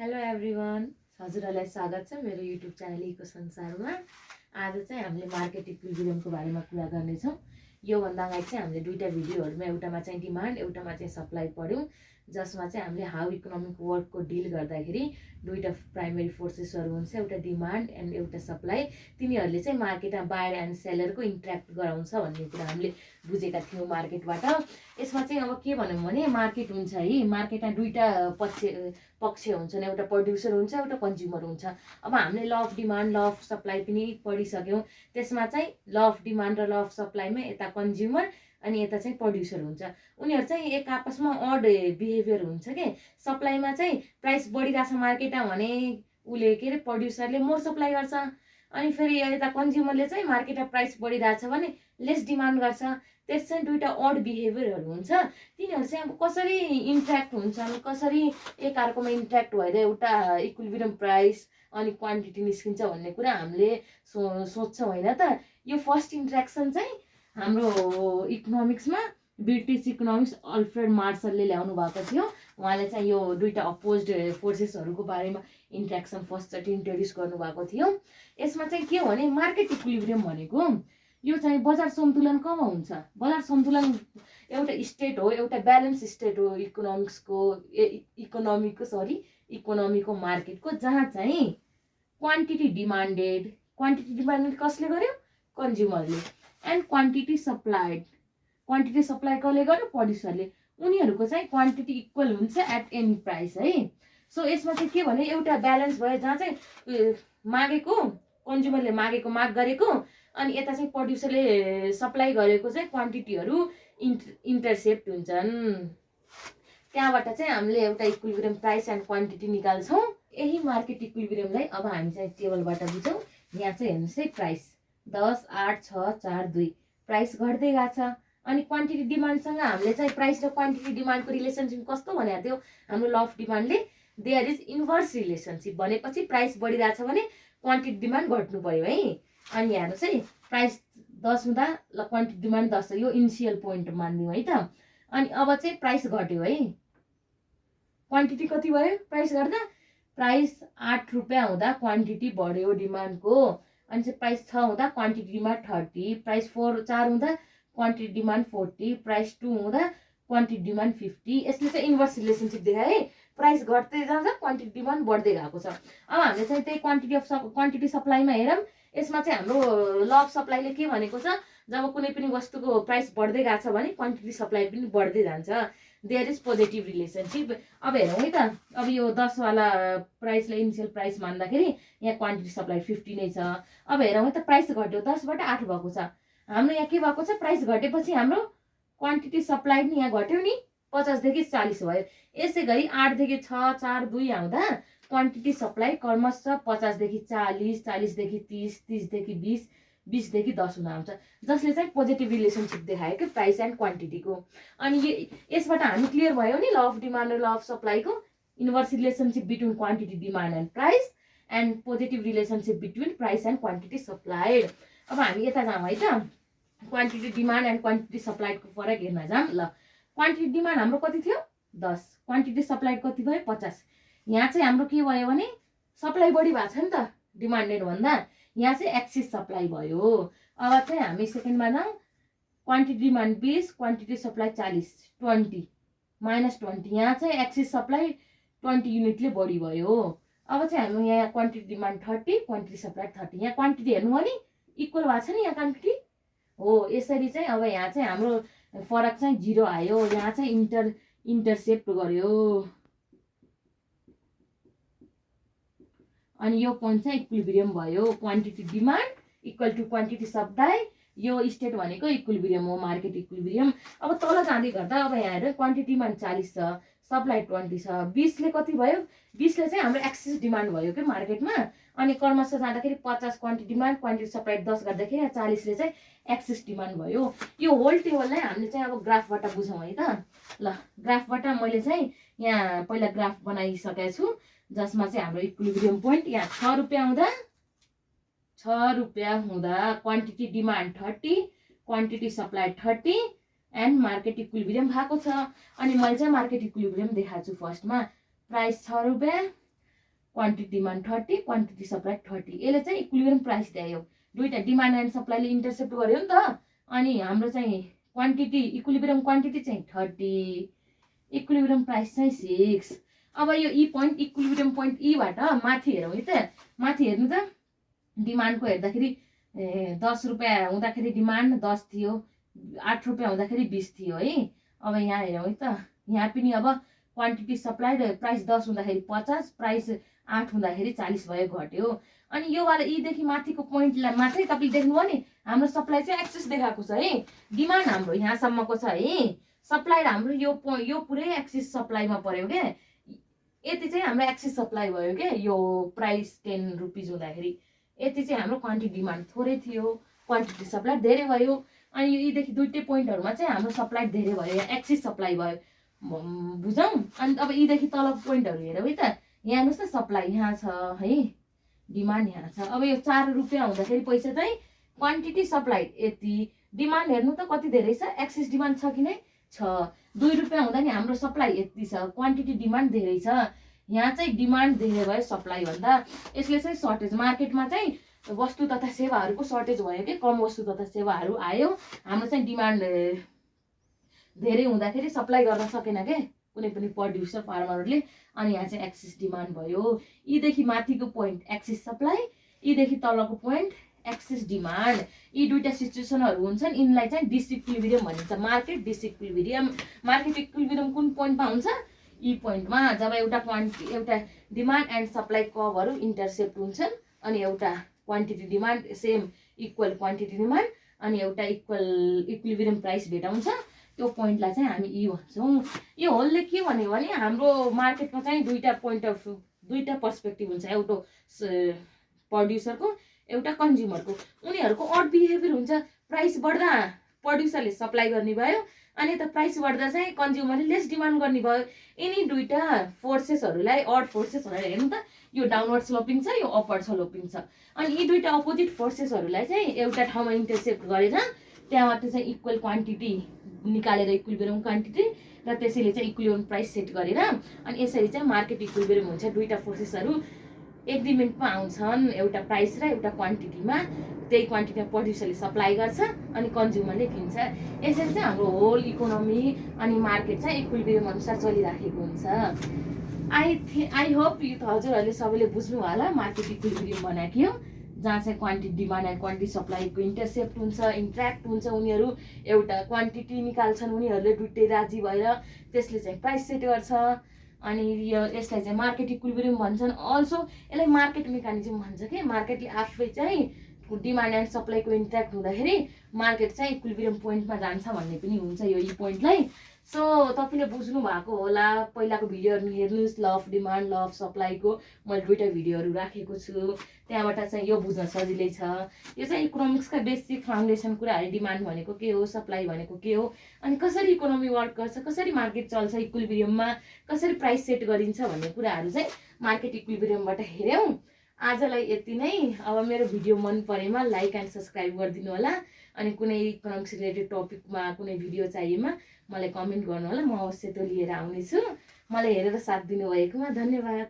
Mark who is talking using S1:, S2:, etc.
S1: Hello everyone, हजुरहरूलाई स्वागत छ मेरो युट्युब च्यानल इको संसारमा। आज चाहिँ हामीले मार्केट इक्विलिब्रियमको बारेमा कुरा गर्नेछौँ। योभन्दा अगाडि चाहिँ हामीले दुईवटा भिडियोहरूमा एउटामा चाहिँ डिमान्ड एउटामा चाहिँ सप्लाई पढ्यौँ, जसमा चाहिँ हामीले हाउ इकोनोमिक वर्कको डिल गर्दाखेरि दुईवटा प्राइमेरी फोर्सेसहरू हुन्छ, एउटा डिमान्ड एन्ड एउटा सप्लाई। तिनीहरूले चाहिँ मार्केटमा बायर एन्ड सेलरको इन्ट्र्याक्ट गराउँछ भन्ने कुरा हामीले बुझेका थियौँ मार्केटबाट। यसमा चाहिँ अब के भन्यौँ भने मार्केट हुन्छ है, मार्केटमा दुईवटा पक्ष हुन्छन्, एउटा प्रड्युसर हुन्छ एउटा कन्ज्युमर हुन्छ। अब हामीले ल of demand law of supply पनि पढिसक्यौँ। त्यसमा चाहिँ ल अफ डिमान्ड र ल अफ सप्लाईमा यता कन्ज्युमर अनि यता चाहिँ प्रड्युसर हुन्छ। उनीहरू चाहिँ एक आपसमा अड बिहेभियर हुन्छ कि सप्लाईमा चाहिँ प्राइस बढिरहेछ मार्केटमा भने उसले के अरे प्रड्युसरले मोर सप्लाई गर्छ, अनि फेरि यता कन्ज्युमरले चाहिँ मार्केटमा प्राइस बढिरहेछ भने लेस डिमान्ड गर्छ। त्यस चाहिँ दुईवटा अड बिहेभियरहरू हुन्छ। तिनीहरू चाहिँ अब कसरी इन्ट्र्याक्ट हुन्छन्, कसरी एकअर्कोमा इन्ट्र्याक्ट भएर एउटा इक्विलिब्रियम प्राइस अनि क्वान्टिटी निस्किन्छ भन्ने कुरा हामीले सोध्छौँ होइन त। यो फर्स्ट इन्ट्र्याक्सन चाहिँ हाम्रो इकोनोमिक्समा ब्रिटिस इकोनोमिक्स अल्फ्रेड मार्सलले ल्याउनु भएको थियो। उहाँले चाहिँ यो दुईवटा अपोज्ड फोर्सेसहरूको बारेमा इन्ट्र्याक्सन फर्स्टचोटि इन्ट्रोड्युस गर्नुभएको थियो। यसमा चाहिँ के हो भने मार्केट इक्विलिब्रियम भनेको यो चाहिँ बजार सन्तुलन कमा हुन्छ। बजार सन्तुलन एउटा स्टेट हो, एउटा ब्यालेन्स स्टेट हो इकोनोमीको मार्केटको, जहाँ चाहिँ क्वान्टिटी डिमान्डेड कसले गर्यो? कन्ज्युमरले। एन्ड क्वान्टिटी सप्लाई कसले गर्यो? प्रड्युसरले। उनीहरूको चाहिँ क्वान्टिटी इक्वल हुन्छ एट एनी प्राइस है। सो यसमा चाहिँ के भने एउटा ब्यालेन्स भयो, जहाँ चाहिँ मागेको कन्ज्युमरले मागेको माग गरेको अनि यता चाहिँ प्रड्युसरले सप्लाई गरेको चाहिँ क्वान्टिटीहरू इन्टरसेप्ट हुन्छन्। त्यहाँबाट चाहिँ हामीले एउटा इक्विलिब्रियम प्राइस एन्ड क्वान्टिटी निकाल्छौँ। यही मार्केट इक्विलिब्रियमलाई अब हामी चाहिँ टेबलबाट बुझौँ। यहाँ चाहिँ हेर्नुहोस् है, प्राइस 10, 8, 6, 4, 2 प्राइस घट्दै गएको छ। अनि क्वान्टिटी डिमान्डसँग हामीले चाहिँ प्राइस र क्वान्टिटी डिमान्डको रिलेसनसिप कस्तो भनेको थियो हाम्रो ल अफ डिमान्डले? There is inverse relationship. भनेपछि प्राइस बढिरहेछ भने क्वान्टिटी डिमान्ड घट्नु पर्यो है। अनि हेर्नुहोस् है, प्राइस 10 हुँदा ल क्वान्टिटी डिमान्ड 10 छ, यो इनिसियल पोइन्ट मानिदिउँ है त। अनि अब चाहिँ प्राइस घट्यो है, क्वान्टिटी कति भयो? प्राइस घट्दा प्राइस 8 रुपियाँ हुँदा क्वान्टिटी बढ्यो डिमान्डको। अनि चाहिँ प्राइस 6 हुँदा क्वान्टिटी डिमान्ड 30, प्राइस 4 हुँदा क्वान्टिटी डिमान्ड 40, प्राइस 2 हुँदा क्वान्टिटी डिमान्ड 50। यसले चाहिँ इन्भर्स रिलेसनसिप देखायो है। प्राइस घट्दै जान्छ, क्वान्टिटी डिमान्ड बढ्दै गएको छ। अब हामीले चाहिँ त्यही क्वान्टिटी सप्लाईमा हेरौँ। यसमा चाहिँ हाम्रो ल अफ सप्लाईले के भनेको छ? जब कुनै पनि वस्तुको प्राइस बढ्दै गएको छ भने क्वान्टिटी सप्लाई पनि बढ्दै जान्छ। There is positive relationship. अब हेरौँ है त। अब यो 10 वाला प्राइसलाई इनिसियल प्राइस मान्दाखेरि यहाँ क्वान्टिटी सप्लाई 50 नै छ। अब हेरौँ है त, प्राइस घट्यो, 10 बाट 8 भएको छ। हाम्रो यहाँ के भएको छ? प्राइस घटेपछि हाम्रो क्वान्टिटी सप्लाई पनि यहाँ घट्यो नि, 50 देखि 40 भयो। यसै गरी 8 देखि 6, 4, 2 आउँदा क्वान्टिटी सप्लाई क्रमशः 50 देखि 40, 40 देखि 30, 30 देखि 20, 20 देखि 10 हुन आउँछ, जसले चाहिँ पोजिटिभ रिलेसनसिप देखायो कि प्राइस एन्ड क्वान्टिटीको। अनि यसबाट हामी क्लियर भयो नि ल अफ डिमान्ड र ल अफ सप्लाईको inverse relationship between quantity demand and price and positive relationship between price and quantity supplied. अब हामी यता जाउँ है त, क्वान्टिटी डिमान्ड एन्ड क्वान्टिटी सप्लाइडको फरक हेर्न जाऊँ। ल, क्वान्टिटी डिमान्ड हाम्रो कति थियो? 10, क्वान्टिटी सप्लाइड कति भयो? 50। यहाँ चाहिँ हाम्रो के भयो भने सप्लाई बढी भएको छ नि त डिमान्डेड भन्दा, यहाँ चाहिँ एक्सिस सप्लाई भयो। अब चाहिँ हामी सेकेन्डमा जाउँ। Quantity demand 20, quantity supply 40, 20 minus 20, यहाँ चाहिँ एक्सिस सप्लाई 20 युनिटले बढी भयो। अब चाहिँ हाम्रो यहाँ क्वान्टिटी डिमान्ड 30, क्वान्टिटी सप्लाई 30। यहाँ क्वान्टिटी हेर्नु भने इक्वल भएको छ नि यहाँ क्वान्टिटी हो। यसरी चाहिँ अब यहाँ चाहिँ हाम्रो फरक चाहिँ 0 आयो। यहाँ चाहिँ इन्टरसेप्ट गर्यो। अनि यो पोइन्ट चाहिँ इक्विलिब्रियम भयो। Quantity demand equal to quantity supply, यो स्टेट भनेको इक्विलिब्रियम हो, मार्केट इक्विलिब्रियम। अब तल जाँदै गर्दा अब यहाँ हेर, क्वान्टिटी डिमान्ड 40 छ, सप्लाई 20 छ। 20 ले कति भयो? 20 ले चाहिँ हाम्रो एक्सिस डिमान्ड भयो कि मार्केटमा। अनि क्रमशः जाँदाखेरि 50 क्वान्टिटी डिमान्ड, क्वान्टिटी सप्लाई 10 गर्दाखेरि यहाँ 40 ले चाहिँ एक्सिस डिमान्ड भयो। यो होल टेबललाई हामीले चाहिँ अब ग्राफबाट बुझौँ है त। ल, ग्राफबाट मैले चाहिँ यहाँ पहिला ग्राफ बनाइसकेको छु, जसमा चाहिँ हाम्रो इक्विलिब्रियम पोइन्ट यहाँ 6 रुपियाँ हुँदा quantity demand 30, quantity supply 30 and market equilibrium भएको छ। अनि मैले चाहिँ मार्केट इक्विलिब्रियम देखाएको छु। फर्स्टमा प्राइस 6 रुपियाँ, क्वान्टिटी डिमान्ड 30 क्वान्टिटी सप्लाई 30 यसले चाहिँ इक्विलिब्रियम प्राइस दियो दुईटा डिमान्ड एन्ड सप्लाईले इन्टरसेप्ट गर्यो नि त अनि हाम्रो चाहिँ क्वान्टिटी इक्विलिब्रियम क्वान्टिटी चाहिँ 30 इक्विलिब्रियम प्राइस चाहिँ 6 अब यो ई पोइन्ट इक्विलिब्रियम पोइन्ट ईबाट माथि हेरौँ है त माथि हेर्नु त डिमान्डको हेर्दाखेरि 10 रुपियाँ हुँदाखेरि डिमान्ड 10 थियो 8 रुपियाँ हुँदाखेरि 20 थियो है अब यहाँ हेरौँ है त यहाँ पनि अब क्वान्टिटी सप्लाइड प्राइस 10 हुँदाखेरि 50 प्राइस 8 हुँदाखेरि 40 भयो घट्यो अनि यो वाला यीदेखि माथिको पोइन्टलाई मात्रै तपाईँले देख्नुभयो नि हाम्रो सप्लाई चाहिँ एक्सेस देखाएको छ है डिमान्ड हाम्रो यहाँसम्मको छ है सप्लाई हाम्रो यो पुरै एक्सेस सप्लाईमा पर्यो क्या यति चाहिँ हाम्रो एक्सेस सप्लाई भयो क्या यो प्राइस 10 रुपिज हुँदाखेरि यति चाहिँ हाम्रो क्वान्टिटी डिमान्ड थोरै थियो क्वान्टिटी सप्लाई धेरै भयो अनि यीदेखि दुईटै पोइन्टहरूमा चाहिँ हाम्रो सप्लाई धेरै भयो एक्सेस सप्लाई भयो बुझौँ अनि अब यीदेखि तल पोइन्टहरू हेरौँ है त यहाँ हेर्नुहोस् त सप्लाई यहाँ छ है डिमान्ड यहाँ छ अब यो 4 रुपियाँ हुँदाखेरि पैसा चाहिँ क्वान्टिटी सप्लाई यति डिमान्ड हेर्नु त कति धेरै छ एक्सेस डिमान्ड छ कि नै छ 2 रुपियाँ हुँदा नि हाम्रो सप्लाई यति छ क्वान्टिटी डिमान्ड धेरै छ यहाँ चाहिँ डिमान्ड धेरै भयो सप्लाई भन्दा यसले चाहिँ सर्टेज मार्केटमा चाहिँ वस्तु तथा सेवाहरूको सर्टेज भयो कि कम वस्तु तथा सेवाहरू आयो हाम्रो चाहिँ डिमान्ड धेरै हुँदाखेरि सप्लाई गर्न सकेन के कुनै पनि प्रोड्युसर फार्मरहरूले अनि यहाँ चाहिँ एक्सेस डिमान्ड भयो यीदेखि माथिको पोइन्ट एक्सेस सप्लाई यीदेखि तलको पोइन्ट एक्सेस डिमान्ड यी दुईटा सिचुएसनहरू हुन्छन् यिनलाई चाहिँ डिसइक्विलिब्रियम भनिन्छ मार्केट डिसइक्विलिब्रियम मार्केट इक्विलिब्रियम कुन पोइन्टमा हुन्छ यी पोइन्टमा जब एउटा डिमान्ड एन्ड सप्लाई कर्भहरू इन्टरसेप्ट हुन्छन् अनि एउटा quantity demand same equal quantity demand अनि एउटा इक्विलिब्रियम प्राइस भेटाउँछ त्यो पोइन्टलाई चाहिँ हामी यी भन्छौँ यो होलले के भन्यो भने हाम्रो मार्केटमा चाहिँ दुईटा पर्सपेक्टिभ हुन्छ एउटा प्रड्युसरको एउटा कन्ज्युमरको उनीहरूको अड बिहेभियर हुन्छ प्राइस बढ्दा प्रड्युसरले सप्लाई गर्ने भयो अनि त प्राइस बढ्दा चाहिँ कन्ज्युमरले लेस डिमान्ड गर्ने भयो यिनी दुईटा फोर्सेसहरूलाई अड फोर्सेसहरूलाई हेर्नु त यो डाउनवर्ड स्लोपिङ छ यो अपवर्ड स्लोपिङ छ अनि यी दुईटा अपोजिट फोर्सेसहरूलाई चाहिँ एउटा ठाउँमा इन्टरसेप्ट गरेर त्यहाँबाट चाहिँ इक्वल क्वान्टिटी निकालेर इक्विलिब्रियम क्वान्टिटी र त्यसैले चाहिँ इक्विलिब्रियम प्राइस सेट गरेर अनि यसरी चाहिँ मार्केट इक्विलिब्रियम हुन्छ दुईटा फोर्सेसहरू एग्रिमेन्टमा आउँछन् एउटा प्राइस र एउटा क्वान्टिटीमा त्यही क्वान्टिटीमा प्रड्युसरले सप्लाई गर्छ अनि कन्ज्युमरले किन्छ यसरी चाहिँ हाम्रो होल इकोनोमी अनि मार्केट चाहिँ इक्विलिब्रियम अनुसार चलिराखेको हुन्छ आई होप यो त हजुरहरूले सबैले बुझ्नु होला मार्केट इक्विलिब्रियम बनाएको हो जहाँ चाहिँ क्वान्टिटी डिमान्ड एन्ड क्वान्टिटी सप्लाईको इन्टरसेप्ट हुन्छ इन्ट्र्याक्ट हुन्छ उनीहरू एउटा क्वान्टिटी निकाल्छन् उनीहरूले दुइटै राजी भएर त्यसले चाहिँ प्राइस सेट गर्छ अनि यसलाई चाहिँ मार्केट इक्विलिब्रियम भन्छन् अल्सो यसलाई मार्केट मेकानिजम भन्छ कि मार्केटले आफै चाहिँ डिमान्ड एन्ड सप्लाईको इन्ट्र्याक्ट हुँदाखेरि मार्केट चाहिँ इक्विलिब्रियम पोइन्टमा जान्छ भन्ने पनि हुन्छ यो पोइन्टलाई सो तपाईँले बुझ्नु भएको होला पहिलाको भिडियोहरू हेर्नुहोस् law of demand law of सप्लाईको मैले दुईटा भिडियोहरू राखेको छु त्यहाँबाट चाहिँ यो बुझ्न सजिलै छ यो चाहिँ इकोनोमिक्सका बेसिक फाउन्डेसन कुराहरू डिमान्ड भनेको के हो सप्लाई भनेको के हो अनि कसरी इकोनोमी वर्क गर्छ कसरी मार्केट चल्छ इक्विलिब्रियममा कसरी प्राइस सेट गरिन्छ भन्ने कुराहरू चाहिँ मार्केट इक्विलिब्रियमबाट हेऱ्यौँ आजलाई यति नै अब मेरो भिडियो मन परेमा लाइक एन्ड सब्सक्राइब गरिदिनु होला अनि कुनै इकोनोमिक्स रिलेटेड टपिकमा कुनै भिडियो चाहिएमा मलाई कमेन्ट गर्नु होला म अवश्य त्यो लिएर आउनेछु मलाई हेरेर साथ दिनुभएकोमा धन्यवाद।